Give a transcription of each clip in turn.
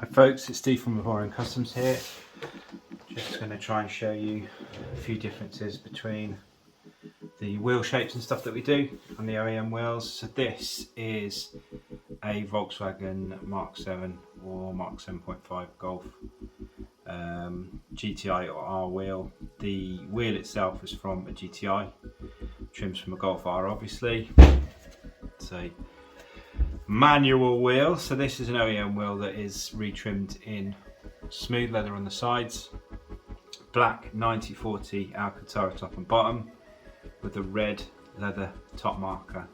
Hi folks, it's Steve from Perforated Customs here. Just going to try and show you a few differences between the wheel shapes and stuff that we do on the OEM wheels. So this is a Volkswagen Mark 7 or Mark 7.5 Golf GTI or R wheel. The wheel itself is from a GTI, trims from a Golf R obviously. It's a manual wheel, so this is an OEM wheel that is retrimmed in smooth leather on the sides, black 90/40 Alcantara top and bottom with a red leather top marker.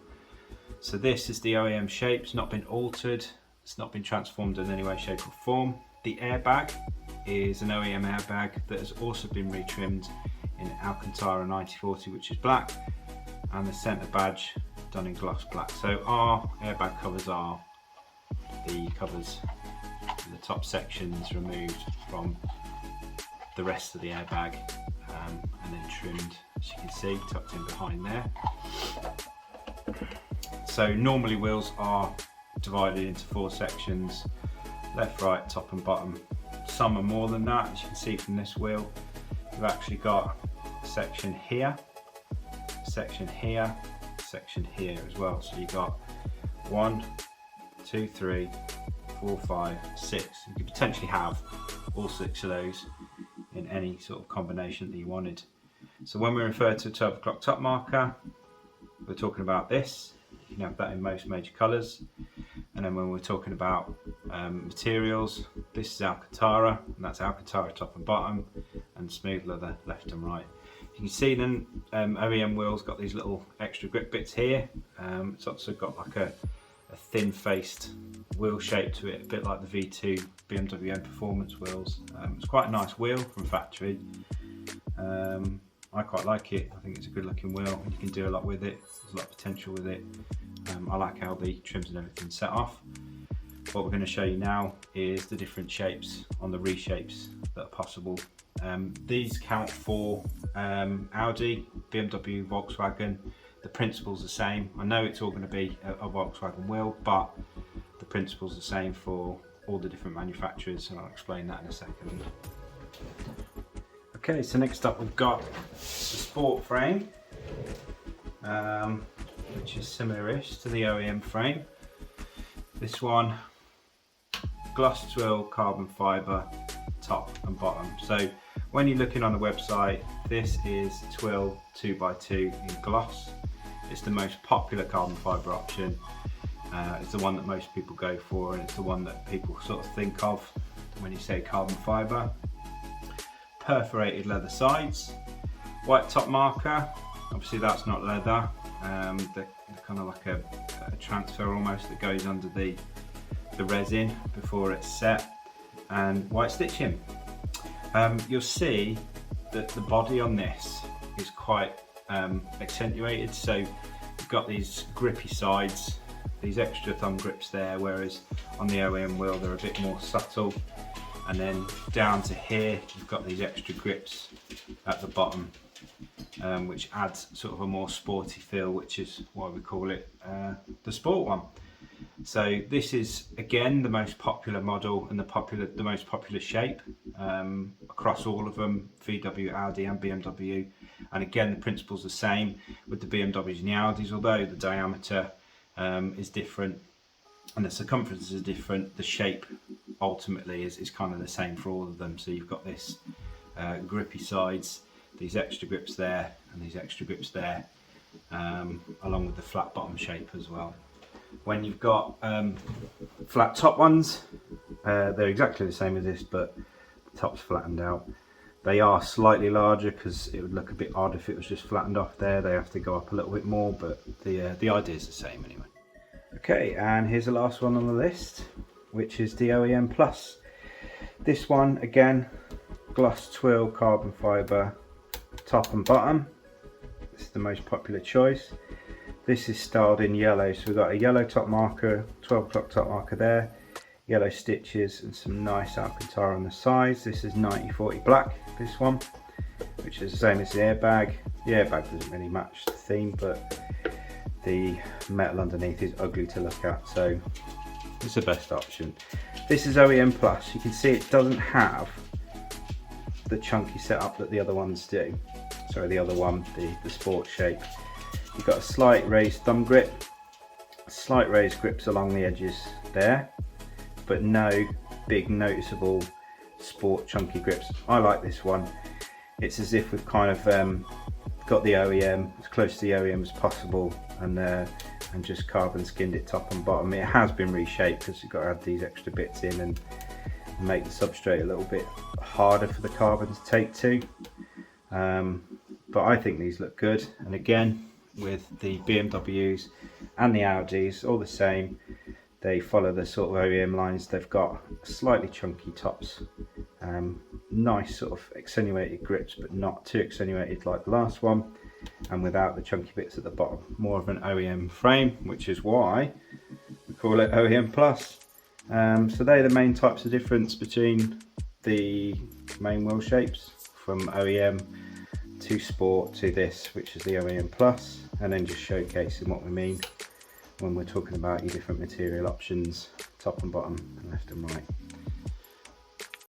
So this is the OEM shape. It's not been altered, it's not been transformed in any way, shape or form. The airbag is an OEM airbag that has also been retrimmed in Alcantara 90/40, which is black, and the centre badge done in gloss black. So our airbag covers are the covers, the top sections removed from the rest of the airbag and then trimmed, as you can see, tucked in behind there. So normally wheels are divided into 4 sections, left, right, top and bottom. Some are more than that, as you can see from this wheel. We've actually got a section here, a section here, section here as well. So you got 1, 2, 3, 4, 5, 6. You could potentially have all 6 of those in any sort of combination that you wanted. So when we refer to a 12 o'clock top marker, we're talking about this. You can have that in most major colours. And then when we're talking about materials, this is Alcantara, and that's Alcantara top and bottom, and smooth leather left and right. You can see then OEM wheels got these little extra grip bits here. It's also got like a thin faced wheel shape to it, a bit like the V2 BMW and Performance wheels. It's quite a nice wheel from factory. I quite like it. I think it's a good looking wheel and you can do a lot with it. There's a lot of potential with it. I like how the trims and everything set off. What we're going to show you now is the different shapes on the reshapes that are possible. These count for Audi, BMW, Volkswagen. The principle's the same. I know it's all going to be a Volkswagen wheel, but the principle's the same for all the different manufacturers, and I'll explain that in a second. Okay, so next up we've got the sport frame, which is similar-ish to the OEM frame. This one, gloss twill carbon fibre top and bottom. So when you're looking on the website, this is twill 2x2 in gloss. It's the most popular carbon fibre option. It's the one that most people go for, and it's the one that people sort of think of when you say carbon fibre. Perforated leather sides, white top marker. Obviously that's not leather. They're kind of like a transfer almost that goes under the resin before it's set, and white stitching. You'll see that the body on this is quite accentuated, so you've got these grippy sides, these extra thumb grips there, whereas on the OEM wheel they're a bit more subtle, and then down to here you've got these extra grips at the bottom, which adds sort of a more sporty feel, which is why we call it the sport one. So this is again the most popular model and the most popular shape across all of them, VW, Audi and BMW. And again the principle's the same with the BMWs and the Audis, although the diameter is different and the circumference is different, the shape ultimately is kind of the same for all of them. So you've got this grippy sides, these extra grips there and these extra grips there, along with the flat bottom shape as well. When you've got flat top ones, they're exactly the same as this, but the top's flattened out. They are slightly larger because it would look a bit odd if it was just flattened off there. They have to go up a little bit more, but the idea is the same anyway. Okay, and here's the last one on the list, which is the OEM Plus. This one again, gloss twill carbon fibre top and bottom. This is the most popular choice. This is styled in yellow, so we've got a yellow top marker, 12 o'clock top marker there, yellow stitches and some nice Alcantara on the sides. This is 90/40 black, this one, which is the same as the airbag. The airbag doesn't really match the theme, but the metal underneath is ugly to look at, so It's the best option. This is OEM Plus. You can see it doesn't have the chunky setup that the other ones do. Sorry, the other one, the sport shape. You've got a slight raised thumb grip, slight raised grips along the edges there, but no big noticeable sport chunky grips. I like this one. It's as if we've kind of got the OEM as close to the OEM as possible, and just carbon skinned it top and bottom. It has been reshaped because you've got to add these extra bits in and make the substrate a little bit harder for the carbon to take to. But I think these look good, and again with the BMWs and the Audis, all the same. They follow the sort of OEM lines. They've got slightly chunky tops, nice sort of accentuated grips, but not too accentuated like the last one, and without the chunky bits at the bottom. More of an OEM frame, which is why we call it OEM Plus. So they're the main types of difference between the main wheel shapes, from OEM to sport to this, which is the OEM Plus, and then just showcasing what we mean when we're talking about your different material options, top and bottom, and left and right.